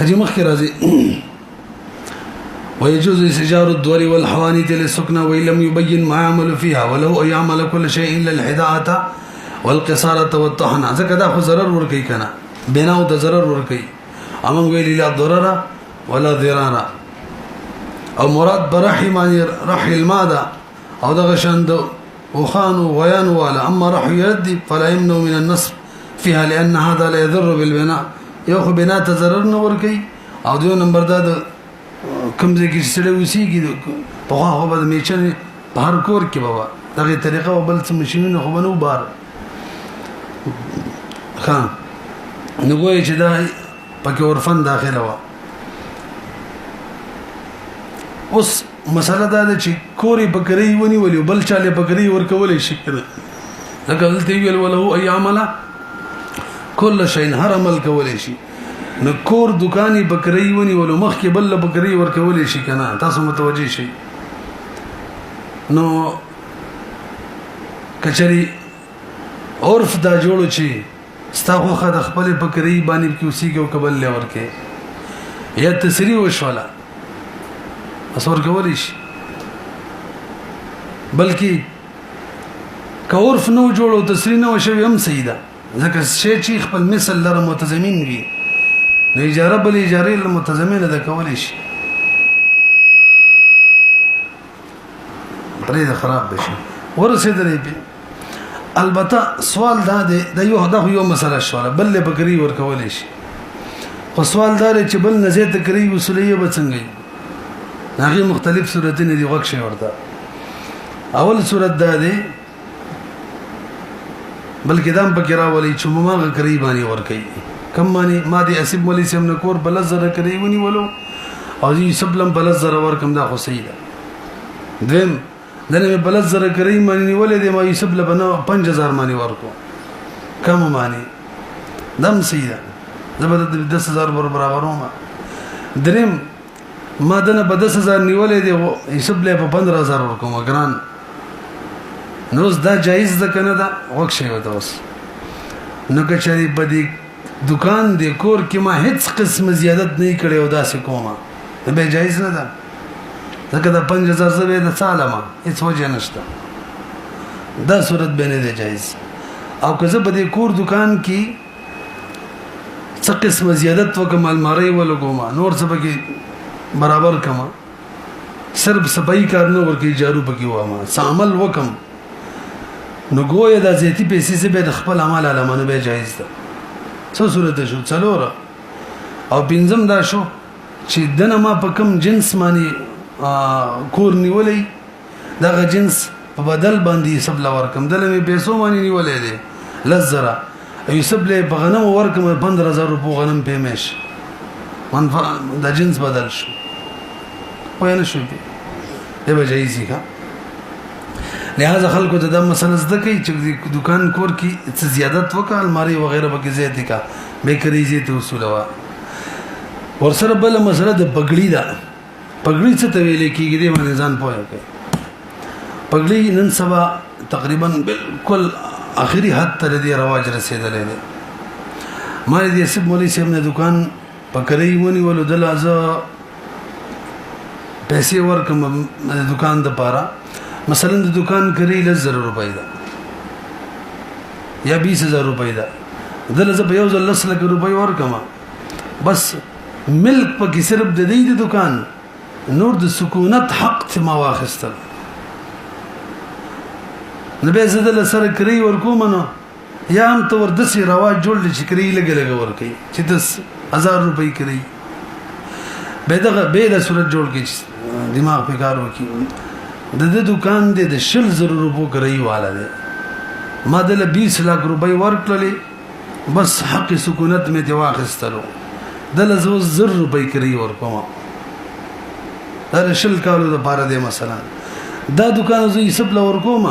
حجی مخکې راځي ويجوز استجار الدور والحوانيت للسكنى وإن لم يبين ما يعمل فيها وله أن يعمل كل شيء إلا الحداءة والقصارة والطحنة ځکه دا خو ضرر ور کوي کنه بناو د ضرر ور کوي امنګ ویلی لا ضرر ولا ضرار او مراد برحي معنی رحي الماده او دغه شند وخان وغيان ولا اما رحي يد فلا يمنع من النصب فيها لان هذا لا يضر بالبناء یو بنا تضرر نه ور کوي او دیو نمبر دا کمزې کې سړی وسیږي په هغه باندې میچن بهر کور کې بابا دغه طریقه وبل څه ماشينونه خو بنو بار ها نو وای چې دا پکې ورفن داخله و اوس مسله دا ده چې کوري بکری ونی ولي بل چاله بکری ورکولې شي کړه لکه دلته ویل وله ای عمله کل شيء هر عمل کولې شي نو کور دکاني بکری ونی ولو مخ کې بل بکری ورکولې شي کنه تاسو متوجي شئ نو کچري عرف دا جوړو چې ستاسو خد خپل بکری باندې کې اوسې کې قبل لور کې یا تسریع وشولا اصور کولې شي بلکې کورف نو جوړو تسریع نو شوی هم سیدا ځکه شی چې خپل مثل لره متضمن وي نو اجاره بل اجاره له متضمن ده کولې شي پرې ده خراب بشي ورسېدلې په البته سوال دا دی د یو مسله شوله بل له بکری ور کولې شي خو سوال دا دی چې بل نزه تکری وسولې به څنګه هغه مختلف صورتونه دي وښه ورته اول صورت دا دی بلکې دام پکې راولي چې ماغه قریبانی ور کوي کم معنی ما دي اسب ولي سم نکور بل زره کوي ونی ولو او دي سبلم بل زره ور کم دا خو سیده دیم دنه بل زره کوي معنی ولې دي ما یسب لبنو 5000 معنی ورکو کم معنی دم سیده زبد 10000 برابرو ما دریم ما دنه 10000 نیولې دي یسب له 15000 ورکو ګران نو دا جایز ده کنه دا وښه وته اوس نو کچري بدی دکان دی کور کې ما هیڅ قسم زیادت نه کړي او دا څه کومه به جایز نه ده ځکه دا 5000 زبې د سالمه هیڅ وجه نشته دا صورت به نه دی جایز او که زه بدی کور دکان کې څه قسم زیادت وکم الماری ولګوما نور څه به برابر کما صرف صفائی کار نه ورکی جارو پکې وامه عمل وکم نو ګویا د زیتی پیسې سے به خپل عمل علمانه به جایز ده څو صورت شو څلور او بنظم دا شو چې دنه ما په کم جنس معنی کور نیولې دغه جنس په بدل باندې سب لور کم دله می پیسو معنی نیولې دي لزره ای سب له بغنم ورکم 15000 روپو غنم پیمش منفع د جنس بدل شو وای نه شو دی به جایز ښه لہذا خلکو ته د مسله زده کوي چې دکان کور کې څه زیادت وکړ الماری وغیرہ به کې زیات کا بیکری زیات اصول وا ورسره بل مسله د پګړی ده پګړی څه ته ویل کېږي د ځان پوهه کوي پګړی نن سبا تقریبا بالکل اخري حد ته د رواج رسیدلې ده ما دې سب مولوی صاحب نه دکان پکړی ونی ولو دلازه پیسې ورکم د دکان د پاره مثلا د دکان کری 1000 روپۍ ده یا 20000 روپۍ ده دلته په یو ځل 10 لک روپۍ ورکما بس ملک په کې صرف د دې دکان نور د سکونت حق ته ما واخستل نبي زدل سره کری ورکوم نو یا هم تور دسي رواج جوړ چې کری لګ ورکي چې 10000 روپۍ کری به د صورت جوړ کې دماغ په کار وکي د دکان د 10000 روپو کری والا ده ما دل 20 لک روپۍ ورکړلې بس حق سکونت می دی واخستلو دل زو 1000 روپۍ کری ورکوم دا شل کالو د پاره دی مثلا دا دکان زو حساب لور کوم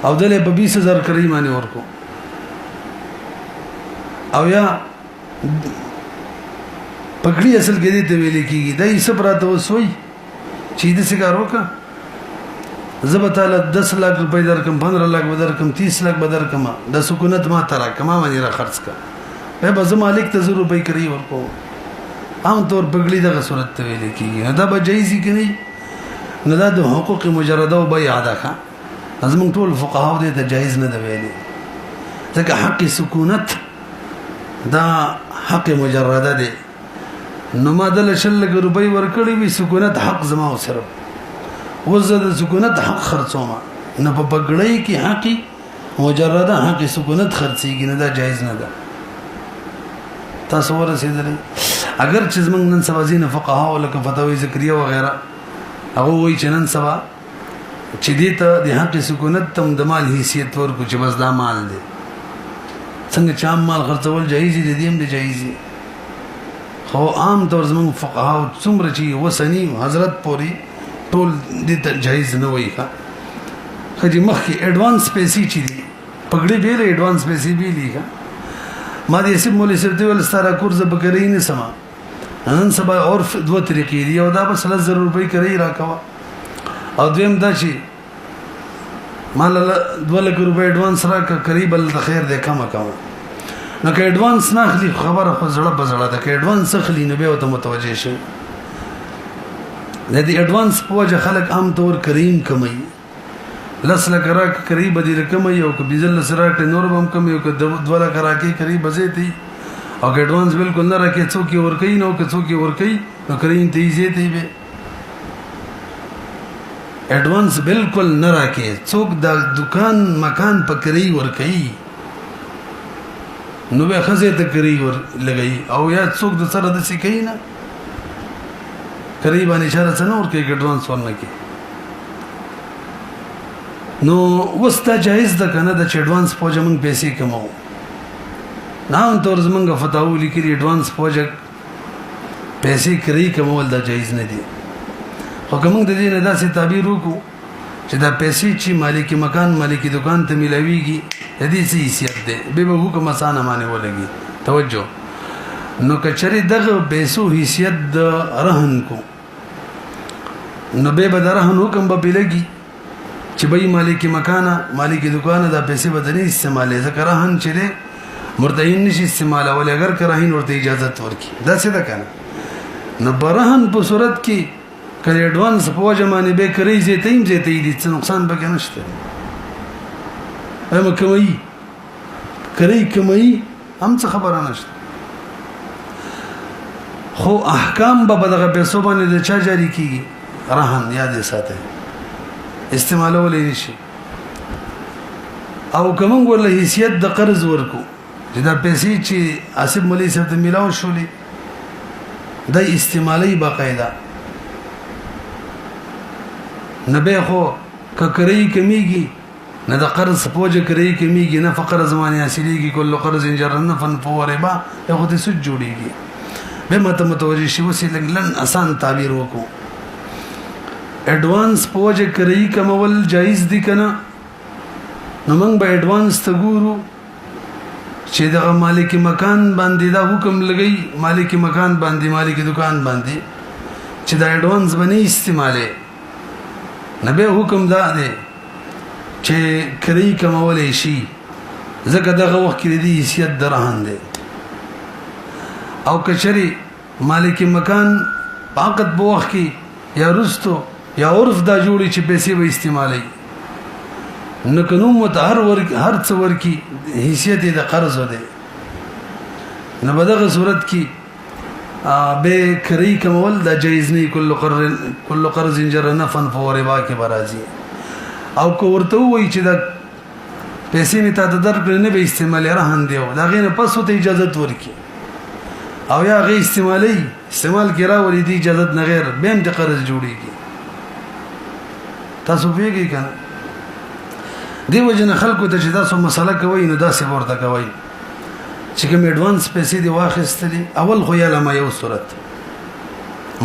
او دل په 20000 کری معنی ورکو او یا پګړی اصل کې دې ته ویل کېږي دا حساب راته وسوي چې دې څنګه روکا زبطاله 10 لک روپۍ درکم 15 لک درکم 30 لک درکم د سکونت ما ترا کما باندې را خرڅ کا به زما مالک ته 1000 روپۍ کری ورکو عام طور پګړی دغه صورت ته ویل کېږي دا به جایز کې نه نه دا د حقوق مجرده او بیع ادا کا لازم ټول فقها دې ته جایز نه دی ویلي ځکه حق سکونت دا حق مجرده دی نو ما دل شل روپۍ ورکړې وي سکونت حق زما سره وزه د سکونت حق خرڅوم نه په پګړۍ کې حق مجرده حق سکونت خرڅيږي نه دا جایز نه ده تاسو ورسېدلې اگر چې زمنګ نن سبا زین فقها او لکه فتاوی ذکریه وغیرہ هغه وایي چې نن سبا چې دې ته د حق سکونت تم د مال حیثیت ورکو چې بس دا مال دی څنګه چې عام مال خرڅول جایز دي دیم دي جایز دي خو عام طور زموږ فقها څومره چې وسنی حضرت پوری ټول دې ته جایز نه وایي خجی مخکې اډوانس پیسې چي دي پګړې به له اډوانس پیسې به لیکه ما دې سیم مولوی سره ول ستاره کورز بګرې نه سما نن سبا اور دوه طریقې دي او دا بس 1000 روپۍ کوي راکوا او دویم دا چې مال 2 لک روپۍ اډوانس راک قریب ال خیر دې کم نو که اډوانس نه اخلي خبره خو زړه بزړه ده که اډوانس اخلي نو به ته متوجه شي د دې اډوانس په وجه خلک عام طور کریم کمي لس لک راک قریب دې رقم یو که بيزل سره ټ نور بم کم یو که 2 لک راکې قریب زیتی او که اډوانس بالکل نه راکې څوک ور کوي نو که څوک ور کوي نو کریم ته زیتی به اډوانس بالکل نه راکې څوک د دکان مکان پکري ور کوي نو به خزه ته کری ور لګي او یا څوک د سره د سکې نه قریب ان اشاره څنور کې اډوانس ورنه کې نو وستا جایز ده کنه د اډوانس پوجا موږ پیسې کمو نام تور زمونږ فتاوی لیکلي اډوانس پوجا پیسې کری کمول دا جایز نه دي خو کوم د دې نه داسې تعبیر وکړو چې دا پیسې چې مالک مکان مالک دکان ته ملاويږي هدي سي حیثیت ده به حکم اسانه معنی ولګي توجه نو کچري دغه پیسو حیثیت د رهن کو نو به رهن حکم به لګي چې به مالک مکان مالک دکان دا پیسې بدني استعمالي ځکه رهن چره مرتهین نشي استعمال ول اگر کرهین ورته اجازه ورکي دا څه ده کنه نو برهن په صورت کې کله اډوانس په وجمانه به کوي زیتیم زیتې دي څه نقصان به نشته اما کوي کوي هم څه خبره نشته خو احکام به دغه پیسو باندې د چا جاری کیږي رهن یاد ساته استعمالول نشي او کوم ګول حیثیت د قرض ورکو چې دا پیسې چې اسب مولوی صاحب ته ملاو شولې د استعمالي باقاعده نبه خو ککرې کمیږي نه د قرض پوجا کرے کمیږي نه فقر زمانه حاصلېږي کله قرض انجرن فن فوربا یو د سود جوړيږي به متوجي شي وسیلن آسان تعبیر وکړو اډوانس پوجا کرے کمول جایز دي کنه نو موږ به اډوانس ته ګورو چې د مالک مکان باندې دا حکم لګي مالک مکان باندې مالک دکان باندې چې دا اډوانس باندې استعماله نبه حکم دا دی چې کری کمولې شي زکه دغه وخت کې د حیثیت درهن دی او کچري مالک مکان طاقت په وخت کې یا رستو یا عرف دا جوړي چې پیسې به استعمالي نو کنو متهر هر څور کې حیثیت د قرض دی نو بدغه صورت کې به کری کمول دا جایز نه کل قرض جر نفن فوربا کې برازي او کو ورته وای چې دا پیسې می ته درک نه به استعمال رهن دی دا غینه پس ته اجازه ورکي او یا غي استعمال کرا ولې دی اجازه نه غیر به هم د قرض جوړيږي تاسو پیږي کنه دی وجنه خلکو ته چې تاسو مسله کوي نو دا څه ورته کوي چې کوم اډوانس پیسې دی واخیستلې اول خو یا لمه یو صورت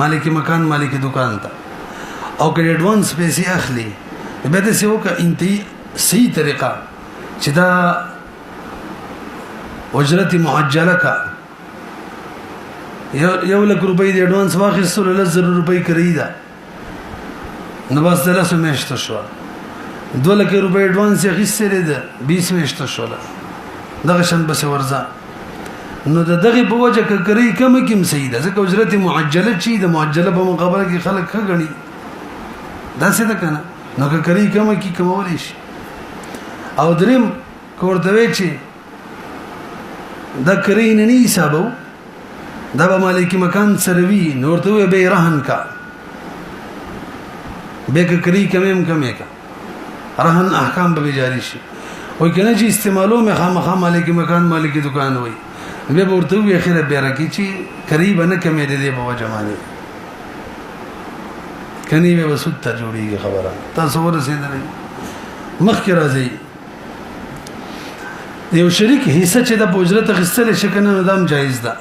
مالک مکان مالک دکان ته او که اډوانس پیسې اخلي به د سیو کا انتي صحیح طریقه چې دا اجرت معجله کا یو لک روپۍ د اډوانس واخیستل 1000 روپۍ کړی دا نو بس د لاسو میشته شو 2 لک روپۍ اډوانس یې غیستل ده 20 میشته شو دغه شن بس ورزا نو دغه په وجه کړی کم کم صحیح ده ځکه اجرت معجله چی د معجله په مقابله کې خلک ښه غني دا څه ده کنه نو کړی کم کی کمول شي او دریم کوړدوي چې دا کرین نه حسابو دا به مالکی مکان سروي نور ته به رهن کا به کری کمه کا رهن احکام به جاری شي او کنه چې استعمالو مې خامخا مالکی مکان مالکی دکان وای به ورته وي اخره به راکی چې قریب نه کمې دې په وجمانه کني به وسود ته جوړیږي خبره تاسو ورسېدل مخکې راځي یو شریک حصہ چې د اجرت غسل شکنه نظام جایز ده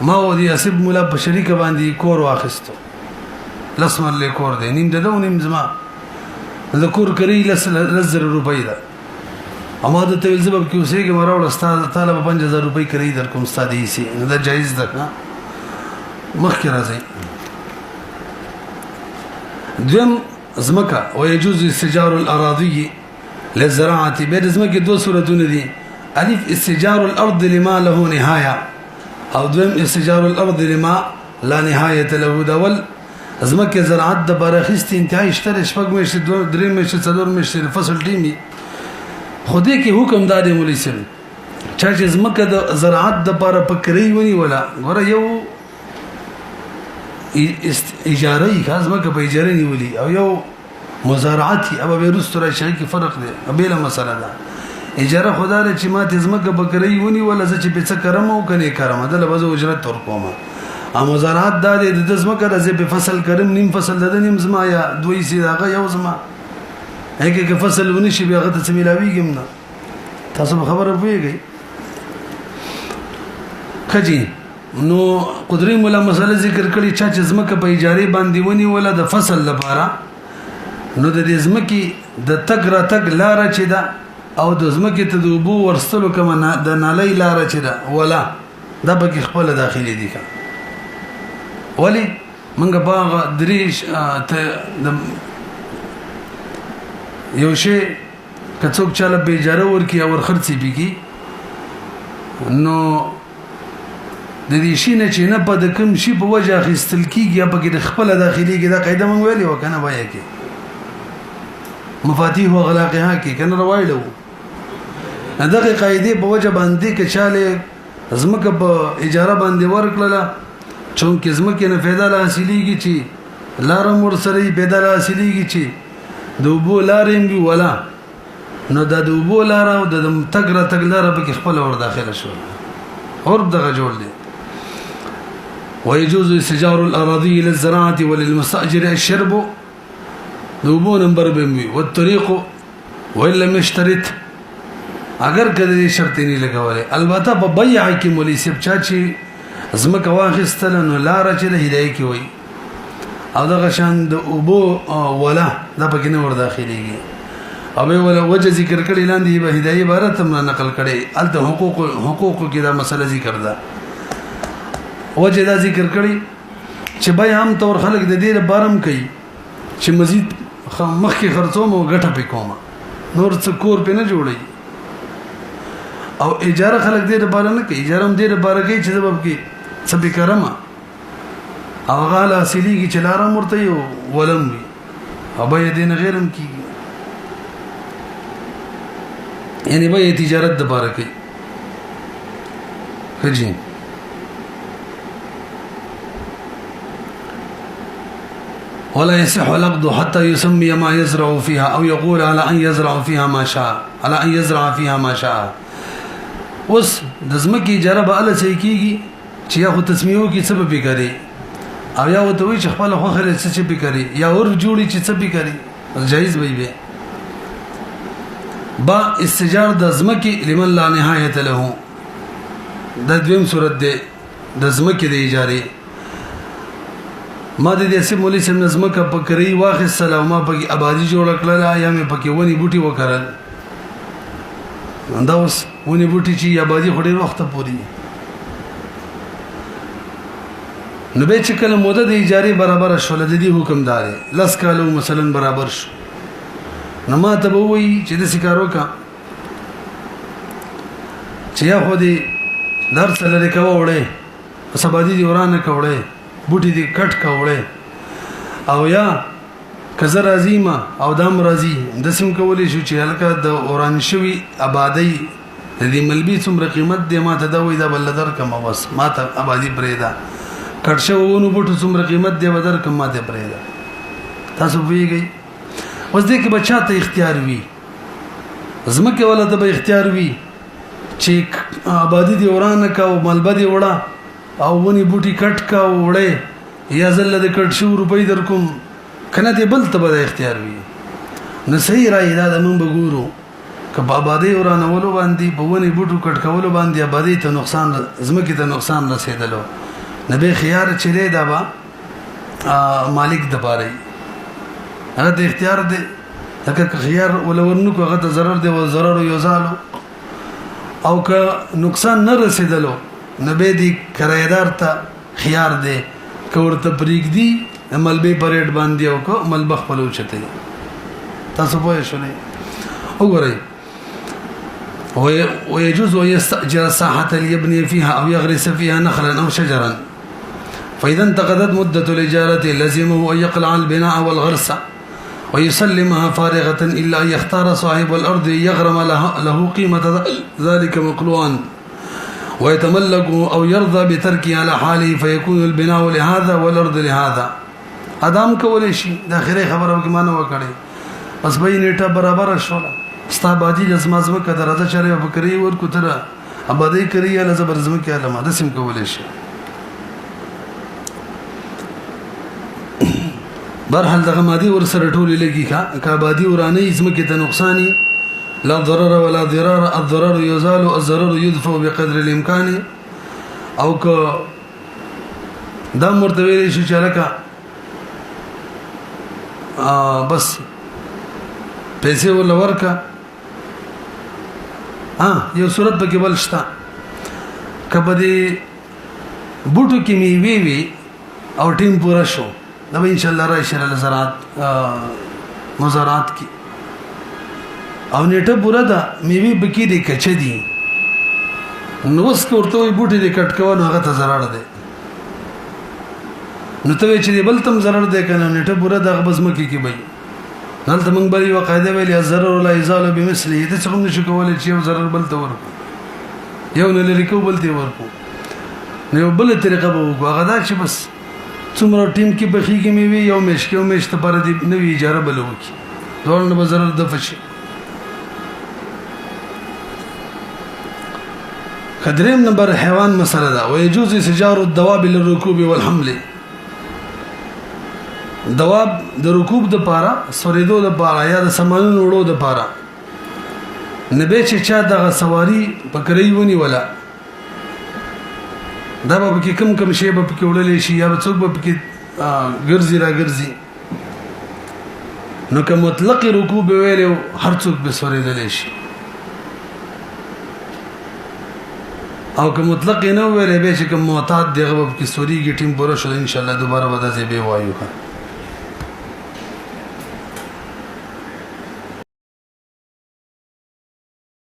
ما و دي اسب مولا په شریک باندې کور واخستو لسمر له کور دی نیم ده نیم زما ذکر کری لزر روپۍ ده اما د ته زبب کې اوسې کې مراول استاد طالب 5000 روپۍ کری در کوم استاد یې سي نه ده جایز ده مخکې راځي دم زمکه ويجوز استجار الاراضي للزراعه بيد زمکه دو صورتونه دي الف استجار الارض لما له نهايه او دم استجار الارض لما لا نهايه له دول زمکه زراعت د برخست انتهای شته شپږ مشه دو درې مشه څلور مشه فصل ټیمی خودی کې حکم دادې مولوی سره چې زمکه د زراعت د لپاره پکري ونی ولا ګوره یو اجاره یې خاص مکه په اجاره نیولې او یو مزارعتي او به رستورا شي کې فرق دی بیل مسله ده اجاره خدای چې ما تزمکه بکري ونی ولا چې په څه کرم او کني کرم ده لبزه اجرت تر کومه ا مزارعت د زمکه د په فصل کرم نیم فصل د نیم زما یا دوی سي دغه یو زما هغه کې فصل ونی شي بیا غته سميلاويږم نه تاسو خبره پويږئ خجي نو قدرت مولا مسله ذکر کړي چې زمکه په اجاره باندې ونی ولا د فصل لپاره نو د زمکه د تک را تک لار چې دا او د زمکه ته د وبو ورستلو کوم د نالۍ لار چې دا ولا د بګ خپل داخلي دي ولی منګه باغ دریش ته یو شی کڅوک چاله به اجاره ورکی او خرڅي بيږي نو د دې شي نه چې نه په د کوم شي په وجه اخیستل کیږي په کې د خپل داخلي کې دا قاعده مونږ ویلې وکنه وایي کې مفاتيح او غلاقها کې کنه روایلو دغه قاعده په وجه باندې کې چاله زمکه په اجاره باندې ورکړه چون کې زمکه نه فایده حاصلېږي چې لارم ور سره پیدا حاصلېږي چې دوبو لارم وی ولا نو د دوبو لار او د تګره تګلار په کې خپل ور داخله شو اور دغه جوړ دي ويجوز استجار الاراضي للزراعه وللمستاجر الشرب دوبو نمبر بموي والطريق وان لم يشترط اگر کله شرط نه لګولې البته په بيع کې مولي سب چاچی زمکه واخستل نو لار چې د هدايه کې وي او دغه شان د ابو ولا د پکې نه ور داخليږي او ولا وجه ذکر کړي لاندې به هدايه عبارت هم نقل کړي الته حقوق کې دا مسله ذکر ده وجه دا ذکر کړي چې به عام طور خلک د دې بارم کوي چې مزید مخکې خرڅوم او ګټه پکوم نور څه کور په نه جوړي او اجاره خلک دې لپاره نه کوي اجاره هم دې لپاره کوي چې سبب کې څه بکرمه او غاله اصليږي چې لارم ورته یو ولم وي او به دې نه غیرم کیږي یعنی به تجارت د لپاره کوي خجین ولا يصح العقد حتى يسمي ما يزرع فيها او يقول على ان يزرع فيها ما شاء على ان يزرع فيها ما شاء اوس د زمکه اجاره به ال څه کیږي چې یا خو تسمیو کې سبب کوي او یا وته وي چې خپل خو خره څه به کوي یا اور جوړي چې څه به کوي جایز وي به با استجار د زمکه لمن لا نهایت له د دویم صورت ده د زمکه د اجاره ما د دې سیم مولي سم نظمکه پکري واخ السلام ما پکې آبادی جوړ کړل یا مې پکې ونی بوټي وکړل دا اوس ونی بوټي چې آبادی خوري وخت پوري نو به چې کله موده د اجاره برابر شول د دې حکم دار لس کالو مثلا برابر شو نو ما ته وایي چې د سکارو کا چې یا خو دې درس لري کوه وړه سبادي دی ورانه کوړې بوټي دی کټ کوړې او یا کزر عظیمه او دام راضی د سیم کولې شو چې هلکه د اوران شوی آبادی د دې ملبي څومره قیمت دی ما ته دا وای دا بل درکم بس ما ته آبادی پرېدا کټ شو ونو بوټو څومره قیمت دی بدر کم ما ته پرېدا تاسو ویږئ اوس دې کې بچا ته اختیار وي زمکه ولا ته به اختیار وي چې آبادی دی ورانه کا او ملبه دی وړه او ونی بوټي کټ کا وړه یا زل د کټ شو روپۍ در کوم کنه دې بل ته به اختیار وي نو صحیح را اراده مونږ وګورو کبه آبادی ورانه ولو باندې په ونی بوټو کټ کولو باندې آبادی ته نقصان زمکه ته نقصان رسیدلو نبی خيار چره دا با مالک د پاره هغه د اختیار دی لکه خيار ولورنو هغه ته ضرر دی او ضرر یوزالو او که نقصان نه رسیدلو نبی دی کرایدار ته خيار دی که ورته بریک دی ملبه پریډ باندې او کو ملبه خپل اوچته تاسو پوه شئ وګورئ ويجوز أن يستأجر ساحة ليبني فيها أو يغرس فيها نخلا أو شجرا فإذا انتقضت مدة الإجارة لزمه أن يقلع البناء والغرس ويسلمها فارغة إلا أن يختار صاحب الأرض يغرم له قيمة ذلك مقلوعا ويتملكه أو يرضى بتركه على حاله فيكون البناء لهذا والأرض لهذا ادم کولای شي د اخري خبره وکمانه وکړي بس به نیټه برابر شوله ستا باجی لازمازم کده راځه چره فکرې ورکو تر ابادي کوي یا زبرزم کې علامه د سیم کولای شي برحال دغه مادي ور سره ټولې لګي کا آبادی ورانه اسمه کې ته نقصانی لا ضرر ولا ضرار الضرر يزال الضرر يدفع بقدر الامكان او که دا مرتبه شي چې لکه بس پیسې ول ورکا یو صورت پکې بل شتا کبدي بوټو کې میوي وي او ټیم پورا شو دا به ان شاء الله راشي له زراعت مزارات کې او نیټه پورا ده میوي بکی دي کچې دي نو وس کوته بوټي دي کټ کوو هغه ته zarar ده نو ته چې بل تم zarar ده کنه نیټه پورا ده غبزم کې بي دلته موږ بری وقاعده ویلې الضرر لا يزال بمثله دې څنګه نشو کولای چې یو zarar بل ته ورکو یو نه لري کو بل ته ورکو نو بل طریقه به وګو هغه دا چې بس څومره ټیم کې بخي کې میوي یو مېش ته پر دې نوې اجاره بل وکي ډول نه zarar د فشي خدریم نمبر حیوان مسله ده ويجوز استجار الدواب للركوب والحمل دواب د رکوب د پاره سوریدو د پاره یا د سامانونو وړو د پاره نبی چې چا د سواری پکړی ونی ولا دا به کې کم شی به پکې وړلې شي یا څوک به پکې ګرځي را ګرځي نو که مطلق رکوب ویلو هر څوک به سوریدل شي او که مطلق نه ویلې به چې کوم معتاد دغه به کې سوري ګټیم پوره شو ان شاء الله دوباره به دا ځای به وایو